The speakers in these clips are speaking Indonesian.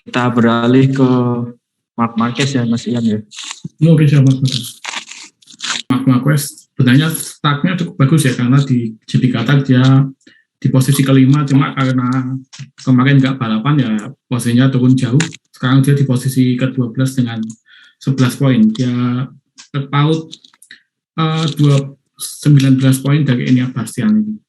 kita beralih ke Marc Marquez ya Mas Ian ya. Oke, siapa? Marc Marquez sebenarnya startnya cukup bagus ya, karena di GP Qatar dia di posisi kelima, cuma karena kemarin nggak balapan ya posisinya turun jauh. Sekarang dia di posisi ke-12 dengan 11 poin. Dia terpaut 19 poin dari Enea Bastian ini.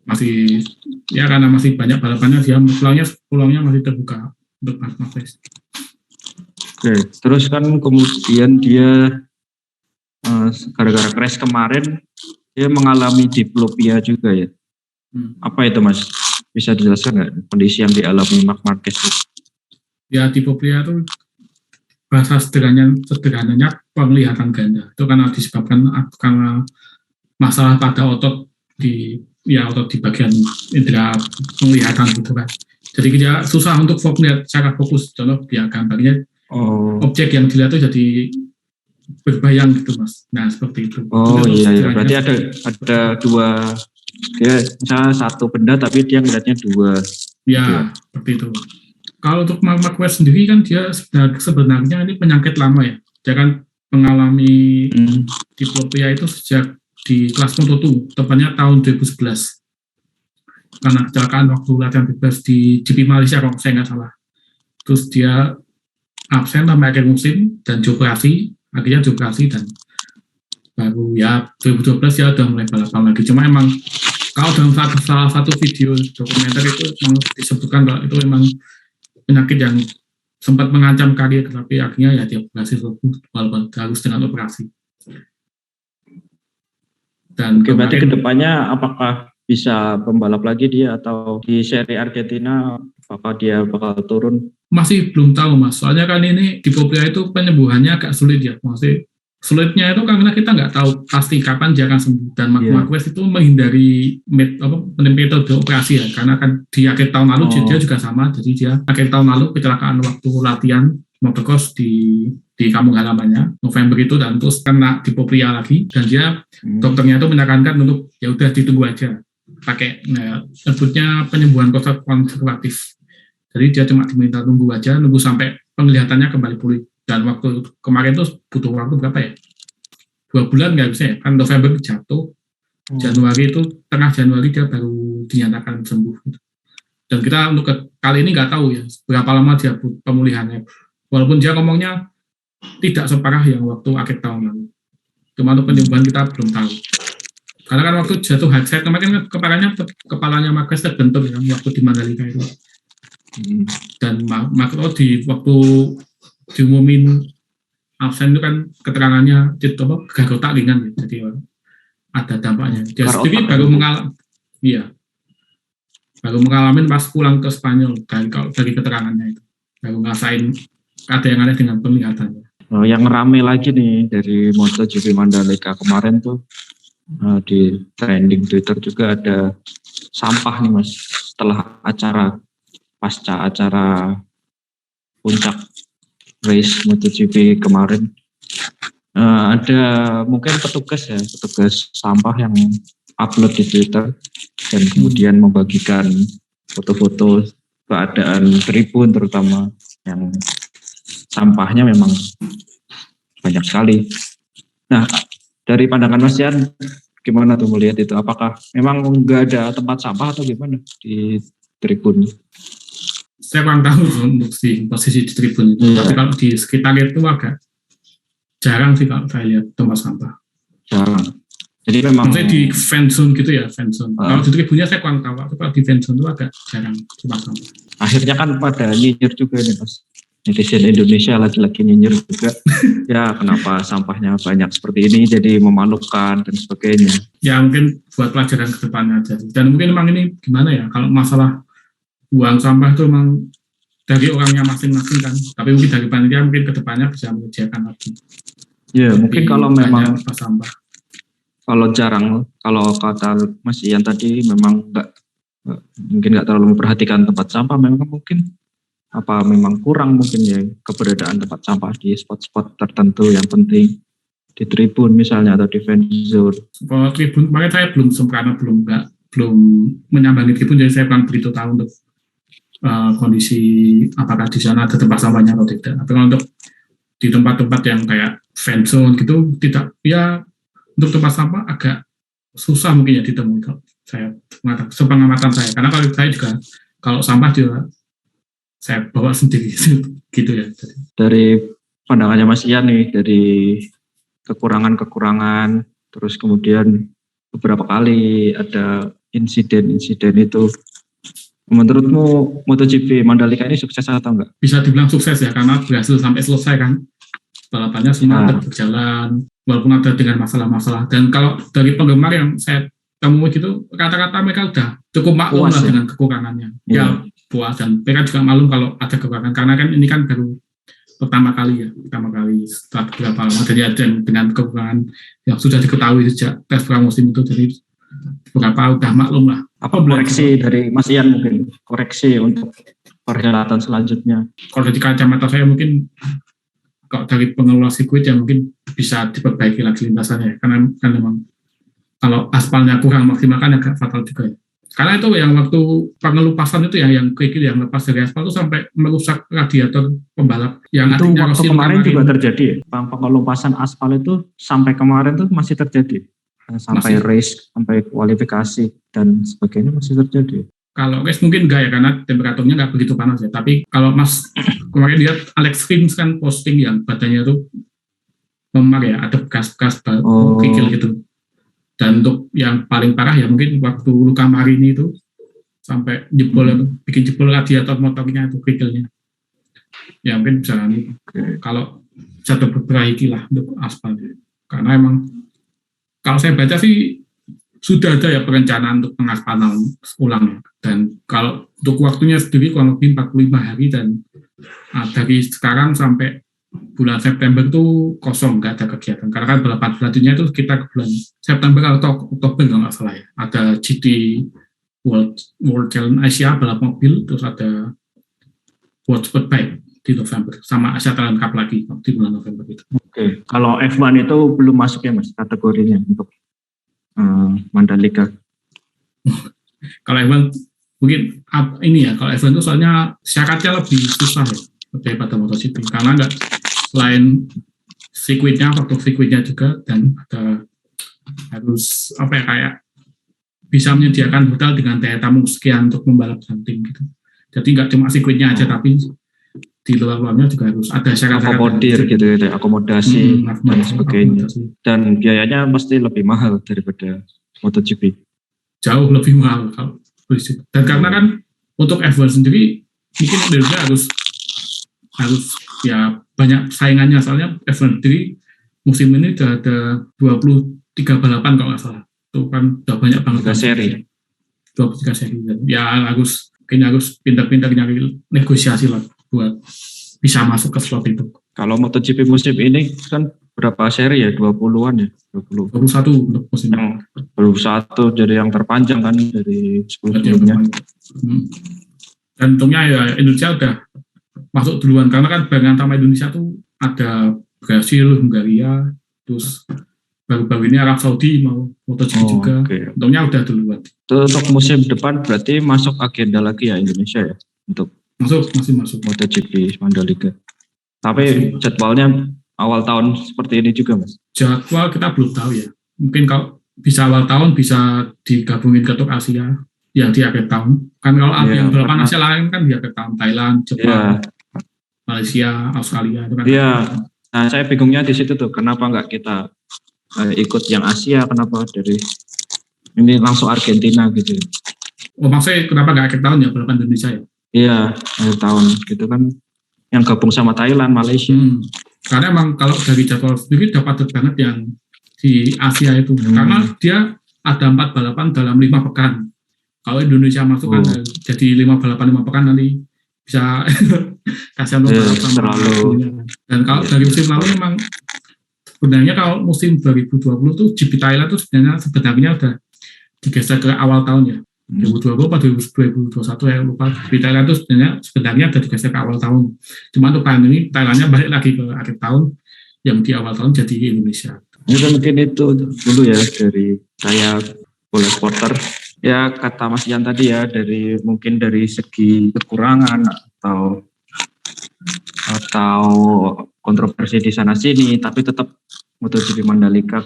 Masih ya, karena masih banyak balapannya, dia peluangnya masih terbuka untuk Marc Marquez. Oke, terus kan kemudian dia gara-gara crash kemarin dia mengalami diplopia juga ya. Apa itu Mas? Bisa dijelaskan nggak kondisi yang dialami Marc Marquez? Ya, diplopia itu bahasa sederhananya penglihatan ganda. Itu karena disebabkan karena masalah pada otot di bagian indera penglihatan gitu kan. Jadi dia susah untuk melihat secara fokus. Contoh dia gambarnya objek yang dilihat itu jadi berbayang gitu Mas. Nah seperti itu. Oh iya, berarti ada dua, dia misalnya satu benda tapi dia melihatnya dua. Ya seperti itu. Kalau untuk Marc Marquez sendiri kan dia sebenarnya ini penyakit lama ya. Dia kan mengalami diplopia itu sejak di kelas Moto2, tepatnya tahun 2011. Karena kecelakaan waktu latihan bebas di GP Malaysia kalau saya nggak salah. Terus dia absen sampai akhir musim dan akhirnya dioperasi dan baru ya 2012 ya udah mulai balapan lagi. Cuma emang kalau dalam salah satu video dokumenter itu memang disebutkan bahwa itu memang penyakit yang sempat mengancam karir, tapi akhirnya ya dia berhasil walaupun harus dengan operasi. Dan berarti kedepannya apakah bisa pembalap lagi dia, atau di seri Argentina apakah dia bakal turun? Masih belum tahu Mas, soalnya kan ini diplopia itu penyembuhannya agak sulit ya. Masih sulitnya itu karena kita nggak tahu pasti kapan dia akan sembuh. Dan Marc Marquez itu menghindari metode operasi ya, karena kan di akhir tahun lalu dia juga sama. Jadi dia akhir tahun lalu kecelakaan waktu latihan motocross di kampung halamannya November itu, dan terus kena diplopia lagi, dan dia dokternya itu menyarankan untuk ya udah ditunggu aja, pakai sebutnya penyembuhan konservatif. Jadi dia cuma diminta nunggu sampai penglihatannya kembali pulih. Dan waktu kemarin tuh butuh waktu berapa ya? 2 bulan nggak bisa ya? Kan November jatuh, Januari itu tengah Januari dia baru dinyatakan sembuh. Dan kita untuk kali ini nggak tahu ya berapa lama dia pemulihannya. Walaupun dia ngomongnya tidak separah yang waktu akhir tahun lalu. Cuma untuk penyembuhan kita belum tahu. Karena kan waktu jatuh headset kemarin kepalanya Marquez terbentur ya, waktu di Mandalika itu. Dan waktu diumumin absen itu kan keterangannya gagal otak ringan ya, jadi ada dampaknya. Dia sendiri baru mengalami pas pulang ke Spanyol dari keterangannya itu, baru ngerasain ada yang aneh dengan penglihatannya. Yang rame lagi nih dari MotoGP Mandalika kemarin tuh di trending Twitter juga ada sampah nih Mas, setelah pasca acara puncak race MotoGP kemarin. Ada mungkin petugas sampah yang upload di Twitter dan kemudian membagikan foto-foto keadaan tribun, terutama yang sampahnya memang banyak sekali. Nah, dari pandangan Mas Yan, gimana tuh melihat itu? Apakah memang nggak ada tempat sampah atau gimana di tribun? Saya kurang tahu untuk posisi di tribun itu, tapi kalau di sekitar itu agak jarang sih kalau saya lihat tempat sampah. Jarang. Jadi memang maksudnya di fan zone gitu ya, fan zone. Kalau di tribunnya saya kurang tahu, tapi kalau di fan zone itu agak jarang tempat sampah. Akhirnya kan pada nyinyir juga nih Mas. Netizen Indonesia lagi-lagi nyinyir juga. Ya kenapa sampahnya banyak seperti ini, jadi memalukan dan sebagainya. Ya mungkin buat pelajaran ke depannya aja. Dan mungkin memang ini gimana ya, kalau masalah buang sampah itu memang dari orangnya masing-masing kan, tapi mungkin dari panitia mungkin kedepannya bisa menyediakan lagi. Ya mungkin kalau memang sampah. Kalau kata Mas Ian tadi memang mungkin nggak terlalu memperhatikan tempat sampah, memang kurang mungkin ya keberadaan tempat sampah di spot-spot tertentu yang penting di tribun misalnya atau di fan zone. Kalau tribun kemarin saya belum menyambangi tribun, jadi saya kurang begitu tahu untuk kondisi apakah di sana ada tempat sampahnya atau tidak. Tapi kalau untuk di tempat-tempat yang kayak fan zone gitu tidak, ya untuk tempat sampah agak susah mungkin ya ditemui kalau saya sepengamatan saya, karena kalau saya juga kalau sampah juga saya bawa sendiri gitu ya. Dari pandangannya Mas Ian nih, dari kekurangan terus kemudian beberapa kali ada insiden-insiden itu, menurutmu MotoGP Mandalika ini sukses atau enggak? Bisa dibilang sukses ya, karena berhasil sampai selesai kan, balapannya semua tetap berjalan walaupun ada dengan masalah-masalah. Dan kalau dari penggemar yang saya temui gitu, kata-kata mereka udah cukup maklum lah dengan kekurangannya. Ya puas, dan mereka juga maklum kalau ada kekurangan, karena kan ini kan baru pertama kali setelah beberapa lama, jadi ada dengan kekurangan yang sudah diketahui sejak tes pramusim itu, jadi beberapa udah maklum lah. Apa koreksi dari Mas Ian mungkin, koreksi untuk perhelatan selanjutnya? Kalau dari kacamata saya mungkin kalau dari pengelola sirkuit ya mungkin bisa diperbaiki lagi lintasannya, karena kan memang kalau aspalnya kurang maksimal kan agak fatal juga ya. Karena itu yang waktu pengelupasan itu yang kerikil yang lepas dari aspal itu sampai merusak radiator pembalap yang itu waktu kemarin juga terjadi ya? Pengelupasan aspal itu sampai kemarin tuh masih terjadi, sampai race, sampai kualifikasi dan sebagainya masih terjadi. Kalau race mungkin enggak ya, karena temperaturnya nggak begitu panas ya. Tapi kalau Mas kemarin lihat Alex Rins kan posting yang badannya tuh memar ya, ada bekas-bekas kerikil gitu. Dan untuk yang paling parah ya mungkin waktu Luca Marini itu sampai bikin jebol radiator motornya itu kerikilnya. Ya mungkin bisa kalau jatuh berperbaiki lah untuk aspal. Karena emang kalau saya baca sih sudah ada ya perencanaan untuk pengaspalan ulang. Dan kalau untuk waktunya sendiri kurang lebih 45 hari, dan dari sekarang sampai bulan September itu kosong, nggak ada kegiatan. Karena kan balapan selanjutnya itu kita ke bulan September atau Oktober kalau nggak salah ya. Ada GT World Challenge Asia balap mobil, terus ada World Superbike di November, sama Asia Talent Cup lagi di bulan November itu. Oke. Kalau F1 itu belum masuk ya Mas kategorinya untuk Mandalika? Kalau F1 mungkin ini ya, kalau F1 itu soalnya syaratnya lebih susah ya daripada MotoGP, karena nggak, selain sirkuitnya, faktor sirkuitnya juga, dan ada harus apa ya, kayak bisa menyediakan hotel dengan daya tamu sekian untuk membalap tim gitu. Jadi nggak cuma sirkuitnya aja, tapi di luar-luarnya juga harus ada syarat-syarat akomodir gitu ya, akomodasi dan sebagainya. Dan biayanya pasti lebih mahal daripada MotoGP. Jauh lebih mahal kalau berisik. Dan karena kan untuk F1 sendiri mungkin Indonesia harus ya banyak saingannya, soalnya F1 sendiri musim ini sudah ada 23 balapan kalau nggak salah. Itu kan udah banyak banget. 23 seri. Ya harus pintar-pintar nyari negosiasi lah buat bisa masuk ke slot itu. Kalau MotoGP musim ini kan berapa seri ya? 20-an ya? 21 untuk musim ini. 21 jadi yang terpanjang kan dari sebelumnya. Dan untungnya ya Indonesia udah masuk duluan, karena kan barengan sama Indonesia tuh ada Brasil, Hungaria, terus baru-baru ini Arab Saudi mau MotoGP juga. Okay. Untungnya udah duluan. Untuk musim depan berarti masuk agenda lagi ya Indonesia ya? Untuk masih masuk MotoGP Mandalika. Tapi jadwalnya awal tahun seperti ini juga Mas? Jadwal kita belum tahu ya. Mungkin kalau bisa awal tahun bisa digabungin ke Tour Asia yang di akhir tahun. Kan kalau yang balapan Asia lain kan di akhir tahun, Thailand, Jepang, Malaysia, Australia itu kan. Iya. Nah, saya bingungnya di situ tuh, kenapa nggak kita ikut yang Asia, kenapa dari ini langsung Argentina gitu. Oh, maksudnya kenapa nggak akhir tahun ya balapan Indonesia ya? Iya, akhir tahun gitu kan, yang gabung sama Thailand, Malaysia. Karena emang kalau dari jadwal sendiri dapat banget yang di Asia itu, karena dia ada 4 balapan dalam 5 pekan. Kalau Indonesia masuk kan jadi 5 balapan 5 pekan, nanti bisa kasihan balap sama terlalu. Dan kalau dari musim lalu memang sebenarnya kalau musim 2020 tuh GP Thailand tuh sebenarnya udah digeser ke awal tahun ya. 2020 atau 2021 ya lupa. GP Thailand tuh sebenarnya udah digeser ke awal tahun. Cuma untuk tahun ini Thailandnya balik lagi ke akhir tahun, yang di awal tahun jadi Indonesia. Itu mungkin itu dulu ya dari saya Bola Porter Ya kata Mas Ian tadi ya, mungkin dari segi kekurangan atau kontroversi di sana sini, tapi tetap MotoGP Mandalika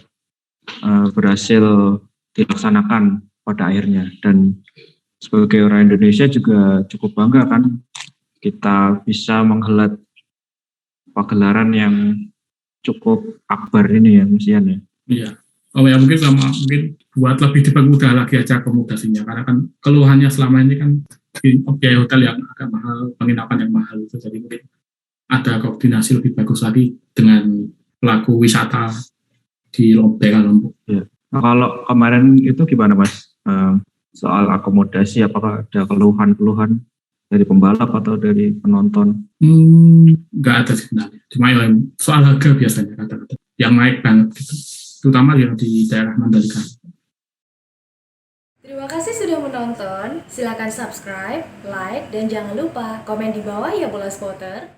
berhasil dilaksanakan pada akhirnya. Dan sebagai orang Indonesia juga cukup bangga kan kita bisa menghelat pagelaran yang cukup akbar ini ya Mas Ian ya. Iya. Oh ya mungkin buat lebih dipermudah lagi aja akomodasinya, karena kan keluhannya selama ini kan biaya hotel yang agak mahal, penginapan yang mahal itu, jadi mungkin ada koordinasi lebih bagus lagi dengan pelaku wisata di daerah Lombok. Ya. Nah, kalau kemarin itu gimana Mas? Soal akomodasi, apakah ada keluhan-keluhan dari pembalap atau dari penonton? Nggak ada sebenarnya. Cuma ya, soal harga biasanya kata-kata yang naik banget gitu, terutama yang di daerah Mandalika. Terima kasih sudah menonton. Silakan subscribe, like, dan jangan lupa komen di bawah ya Bola Spotter.